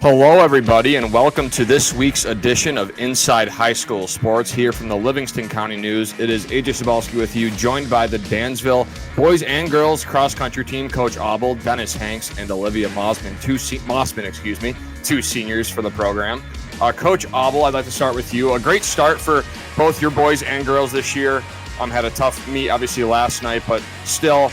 Hello, everybody, and welcome to this week's edition of Inside High School Sports here from the Livingston County News. It is Ajay Cybulski with you, joined by the Dansville boys and girls cross-country team, Coach Auble, Dennis Hanks, and Alivia Mosman, two seniors for the program. Coach Auble, I'd like to start with you. A great start for both your boys and girls this year. Had a tough meet, obviously, last night, but still,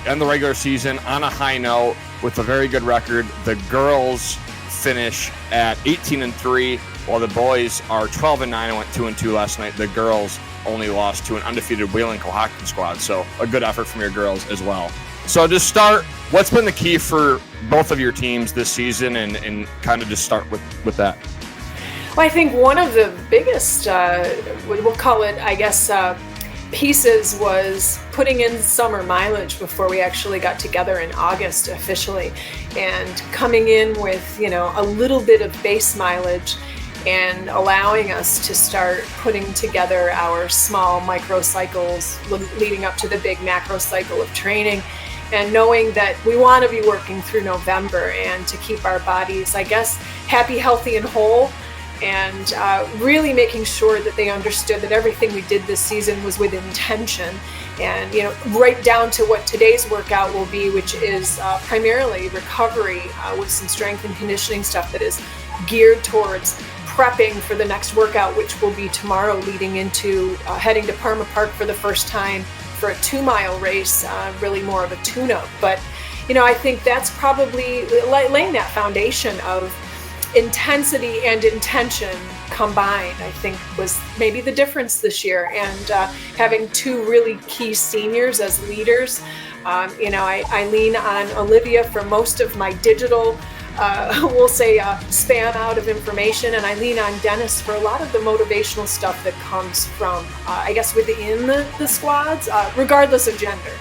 end the regular season on a high note with a very good record. The girls finish at 18-3, while the boys are 12-9 and went 2-2 last night. The girls only lost to an undefeated Wheeling-Cohocton squad, so a good effort from your girls as well. So to start, what's been the key for both of your teams this season, and kind of just start with that? Well, I think one of the biggest, we'll call it, pieces was putting in summer mileage before we actually got together in August officially, and coming in with, a little bit of base mileage and allowing us to start putting together our small micro cycles leading up to the big macro cycle of training, and knowing that we want to be working through November and to keep our bodies, happy, healthy, and whole. And really making sure that they understood that everything we did this season was with intention, and right down to what today's workout will be, which is primarily recovery with some strength and conditioning stuff that is geared towards prepping for the next workout, which will be tomorrow, leading into heading to Parma Park for the first time for a 2-mile race, really more of a tune-up. But I think that's probably laying that foundation of intensity and intention combined, I think, was maybe the difference this year. And having two really key seniors as leaders, I lean on Alivia for most of my digital, spam out of information, and I lean on Dennis for a lot of the motivational stuff that comes from, within the squads, regardless of gender.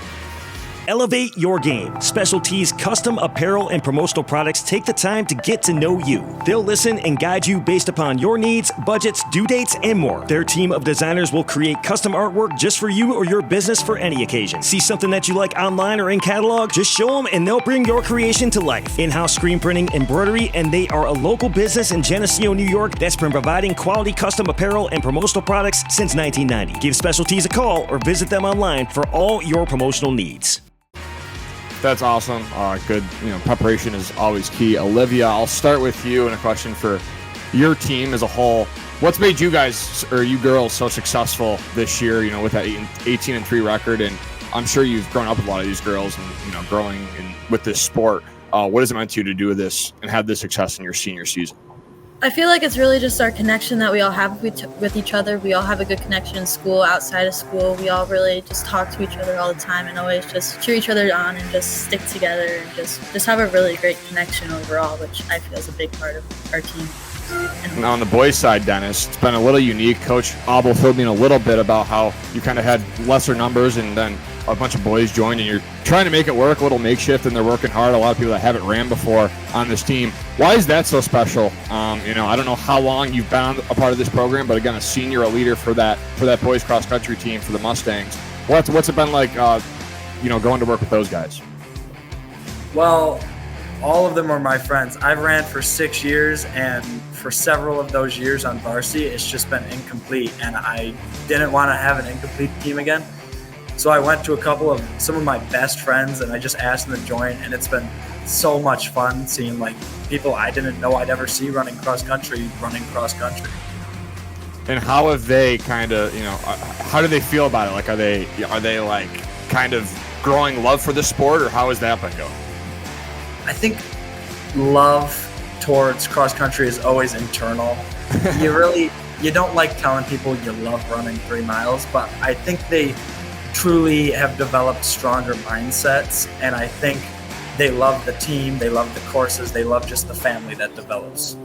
Elevate your game. Specialties, custom apparel, and promotional products take the time to get to know you. They'll listen and guide you based upon your needs, budgets, due dates, and more. Their team of designers will create custom artwork just for you or your business for any occasion. See something that you like online or in catalog? Just show them and they'll bring your creation to life. In-house screen printing, embroidery, and they are a local business in Geneseo, New York that's been providing quality custom apparel and promotional products since 1990. Give Specialties a call or visit them online for all your promotional needs. That's awesome. Good. Preparation is always key. Alivia, I'll start with you, and a question for your team as a whole. What's made you guys, or you girls, so successful this year, with that 18-3 record? And I'm sure you've grown up with a lot of these girls and, growing with this sport. What has it meant to you to do this and have this success in your senior season? I feel like it's really just our connection that we all have with each other. We all have a good connection in school, outside of school. We all really just talk to each other all the time and always just cheer each other on and just stick together and just have a really great connection overall, which I feel is a big part of our team. And on the boys' side, Dennis, it's been a little unique. Coach Auble filled me in a little bit about how you kind of had lesser numbers and then a bunch of boys joined, and you're trying to make it work, a little makeshift, and they're working hard. A lot of people that haven't ran before on this team. Why is that so special? I don't know how long you've been a part of this program, but again, a senior, a leader for that boys cross country team for the Mustangs. What's it been like, going to work with those guys? Well, all of them are my friends. I've ran for 6 years, and for several of those years on varsity, it's just been incomplete, and I didn't want to have an incomplete team again. So I went to some of my best friends, and I just asked them to join, and it's been so much fun seeing people I didn't know I'd ever see running cross country. And how have they kind of, how do they feel about it? Are they kind of growing love for the sport, or how has that been going? I think love towards cross country is always internal. You don't like telling people you love running 3 miles, but I think they truly have developed stronger mindsets, and I think they love the team, they love the courses, they love just the family that develops.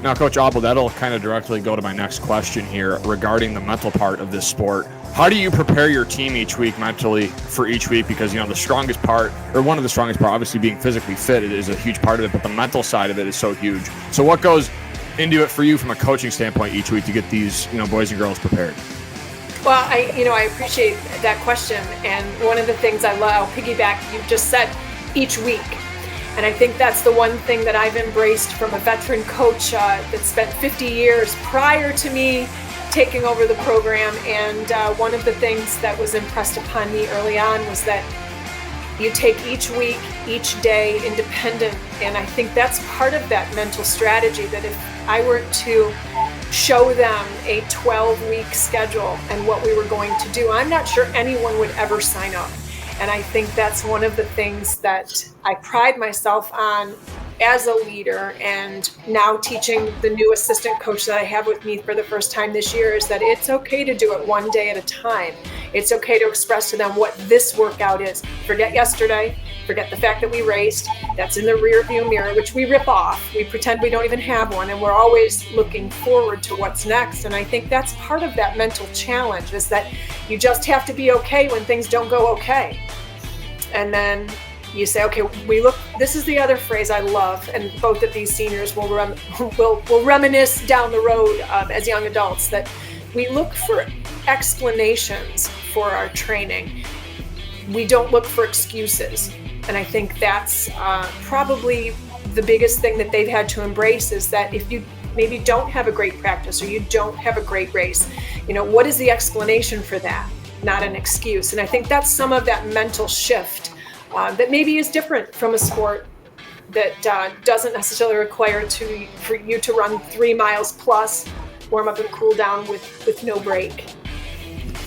Now, Coach Auble, that'll kind of directly go to my next question here regarding the mental part of this sport. How do you prepare your team each week mentally for each week? Because, the strongest part, or one of the strongest part, obviously being physically fit is a huge part of it, but the mental side of it is so huge. So what goes into it for you from a coaching standpoint each week to get these, boys and girls prepared? Well, I appreciate that question. And one of the things I love, I'll piggyback, you just said each week. And I think that's the one thing that I've embraced from a veteran coach that spent 50 years prior to me taking over the program. And one of the things that was impressed upon me early on was that you take each week, each day independent. And I think that's part of that mental strategy, that if I were to show them a 12-week schedule and what we were going to do, I'm not sure anyone would ever sign up. And I think that's one of the things that I pride myself on as a leader, and now teaching the new assistant coach that I have with me for the first time this year, is that it's okay to do it one day at a time. It's okay to express to them what this workout is. Forget yesterday, forget the fact that we raced. That's in the rear view mirror, which we rip off. We pretend we don't even have one, and we're always looking forward to what's next. And I think that's part of that mental challenge, is that you just have to be okay when things don't go okay. And then you say, okay, this is the other phrase I love, and both of these seniors will reminisce down the road as young adults, that we look for explanations for our training. We don't look for excuses. And I think that's probably the biggest thing that they've had to embrace, is that if you maybe don't have a great practice or you don't have a great race, what is the explanation for that? Not an excuse. And I think that's some of that mental shift that maybe is different from a sport that doesn't necessarily require for you to run 3 miles plus, warm up and cool down with no break.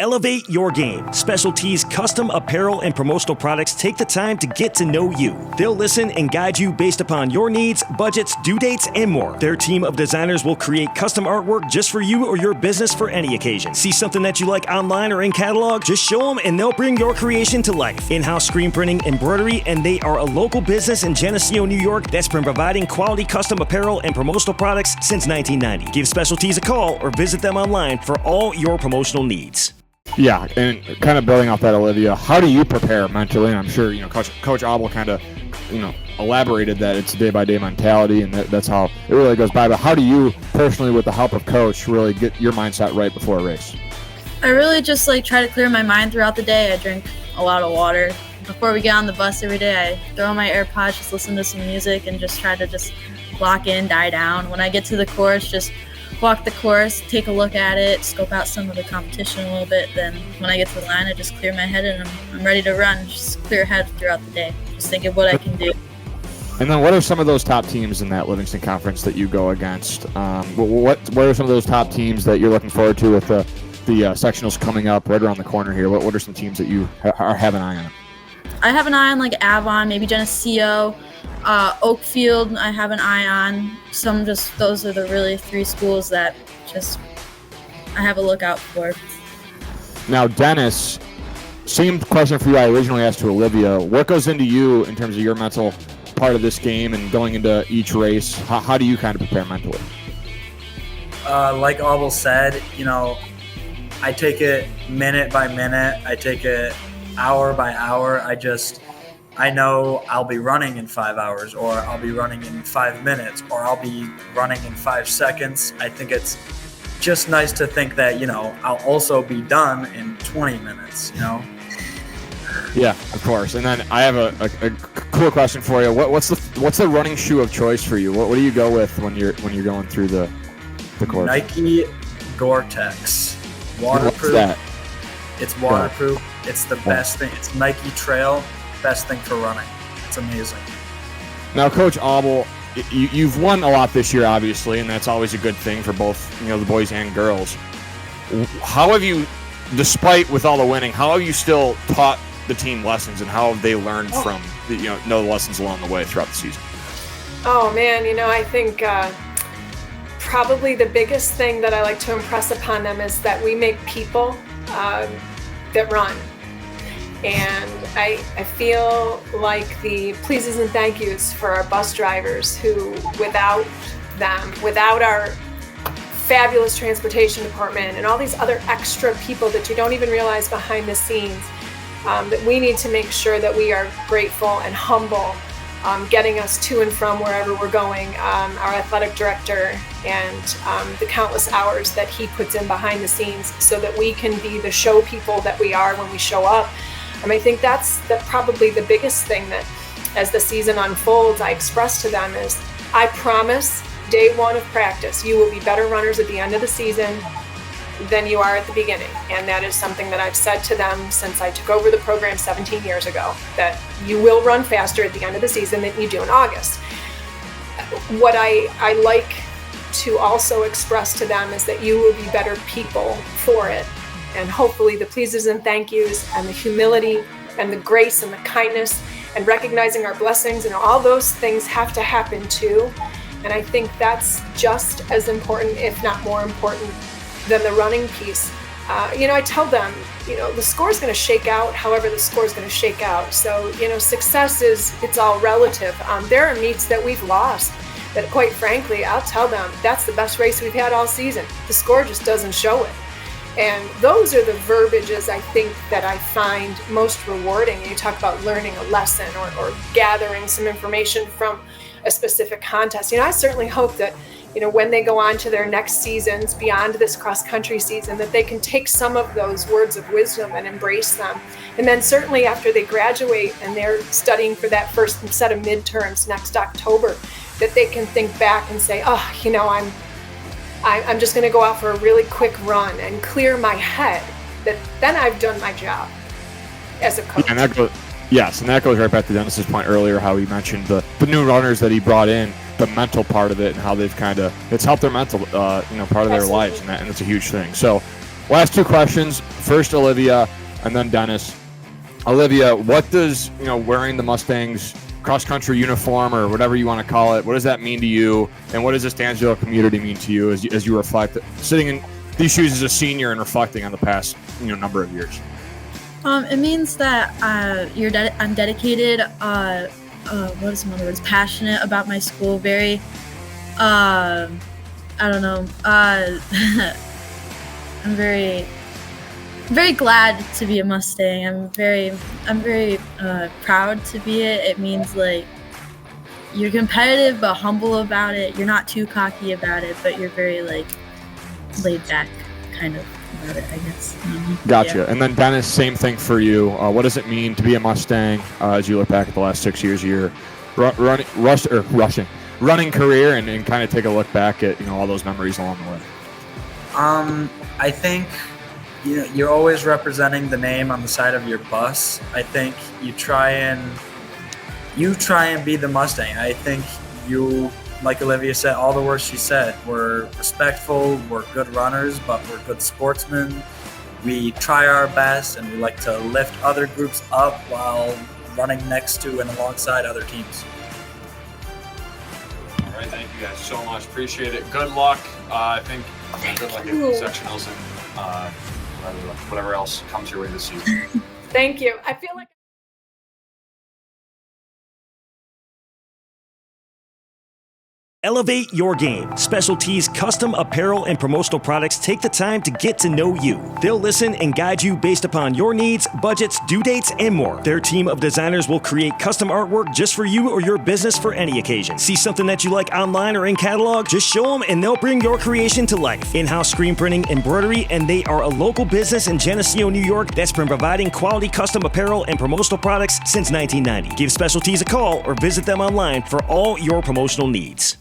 Elevate your game. Special Tees custom apparel and promotional products take the time to get to know you. They'll listen and guide you based upon your needs, budgets, due dates, and more. Their team of designers will create custom artwork just for you or your business for any occasion. See something that you like online or in catalog? Just show them and they'll bring your creation to life. In-house screen printing, embroidery, and they are a local business in Geneseo, New York that's been providing quality custom apparel and promotional products since 1990. Give Special Tees a call or visit them online for all your promotional needs. Yeah, and kind of building off that, Alivia, how do you prepare mentally? And I'm sure Coach Auble kind of elaborated that it's a day-by-day mentality, and that's how it really goes by. But how do you personally, with the help of Coach, really get your mindset right before a race? I really just try to clear my mind throughout the day. I drink a lot of water. Before we get on the bus every day, I throw on my AirPods, just listen to some music, and just try to just lock in, die down. When I get to the course, just walk the course, take a look at it, scope out some of the competition a little bit. Then when I get to the line, I just clear my head and I'm ready to run. Just clear head throughout the day. Just think of what I can do. And then what are some of those top teams in that Livingston Conference that you go against? What are some of those top teams that you're looking forward to with the sectionals coming up right around the corner here? What are some teams that you have an eye on? I have an eye on Avon, maybe Geneseo, Oakfield I have an eye on. Those are the really 3 schools that just I have a look out for. Now, Dennis, same question for you I originally asked to Alivia. What goes into you in terms of your mental part of this game and going into each race? How do you kind of prepare mentally? Like Auble said, I take it minute by minute. I take it hour by hour. I know I'll be running in 5 hours, or I'll be running in 5 minutes, or I'll be running in 5 seconds. I think it's just nice to think that, I'll also be done in 20 minutes, Yeah, of course. And then I have a cool question for you. What's the running shoe of choice for you? What do you go with when you're going through the course? Nike Gore-Tex. Waterproof. What's that? It's waterproof. It's the best thing. It's Nike Trail. Best thing for running. It's amazing. Now, Coach Auble, you've won a lot this year, obviously, and that's always a good thing for both the boys and girls. How have you, despite with all the winning, how have you still taught the team lessons, and how have they learned from the lessons along the way throughout the season? Oh man, I think probably the biggest thing that I like to impress upon them is that we make people that run. And I feel like the pleases and thank yous for our bus drivers, who without our fabulous transportation department and all these other extra people that you don't even realize behind the scenes, that we need to make sure that we are grateful and humble, getting us to and from wherever we're going. Our athletic director and the countless hours that he puts in behind the scenes so that we can be the show people that we are when we show up. I think that's probably the biggest thing that as the season unfolds, I express to them is, I promise day one of practice, you will be better runners at the end of the season than you are at the beginning. And that is something that I've said to them since I took over the program 17 years ago, that you will run faster at the end of the season than you do in August. What I like to also express to them is that you will be better people for it. And hopefully the pleases and thank yous and the humility and the grace and the kindness and recognizing our blessings and all those things have to happen too. And I think that's just as important, if not more important, than the running piece. I tell them, the score is going to shake out however the score is going to shake out. So, success it's all relative. There are meets that we've lost that, quite frankly, I'll tell them that's the best race we've had all season. The score just doesn't show it. And those are the verbiages I think that I find most rewarding. You talk about learning a lesson or gathering some information from a specific contest. I certainly hope that, when they go on to their next seasons beyond this cross-country season, that they can take some of those words of wisdom and embrace them. And then certainly after they graduate and they're studying for that first set of midterms next October, that they can think back and say, I'm just going to go out for a really quick run and clear my head. That then I've done my job as a coach. And that goes right back to Dennis's point earlier, how he mentioned the new runners that he brought in, the mental part of it, and how they've it's helped their mental, part of their lives, and it's a huge thing. So, last two questions. First, Alivia, and then Dennis. Alivia, what does wearing the Mustangs cross-country uniform, or whatever you want to call it, what does that mean to you, and what does this Dansville community mean to you as you reflect, sitting in these shoes as a senior and reflecting on the past number of years? It means that I'm dedicated. What is some other words? Passionate about my school. Very, I don't know. I'm very glad to be a Mustang. I'm very proud to be it. It means like you're competitive but humble about it. You're not too cocky about it, but you're very like laid back kind of about it, I guess. Gotcha. Yeah. And then Dennis, same thing for you. What does it mean to be a Mustang as you look back at the last 6 years of your running career and kind of take a look back at all those memories along the way? I think you're always representing the name on the side of your bus. I think you try and be the Mustang. I think you, like Alivia said, all the words she said, we're respectful, we're good runners, but we're good sportsmen. We try our best, and we like to lift other groups up while running next to and alongside other teams. All right, thank you guys so much. Appreciate it. Good luck. I think good luck in sectionals and whatever else comes your way this season. Thank you. I feel like Elevate your game. Special Tees custom apparel and promotional products take the time to get to know you. They'll listen and guide you based upon your needs, budgets, due dates, and more. Their team of designers will create custom artwork just for you or your business for any occasion. See something that you like online or in catalog? Just show them and they'll bring your creation to life. In-house screen printing, embroidery, and they are a local business in Geneseo, New York that's been providing quality custom apparel and promotional products since 1990. Give Special Tees a call or visit them online for all your promotional needs.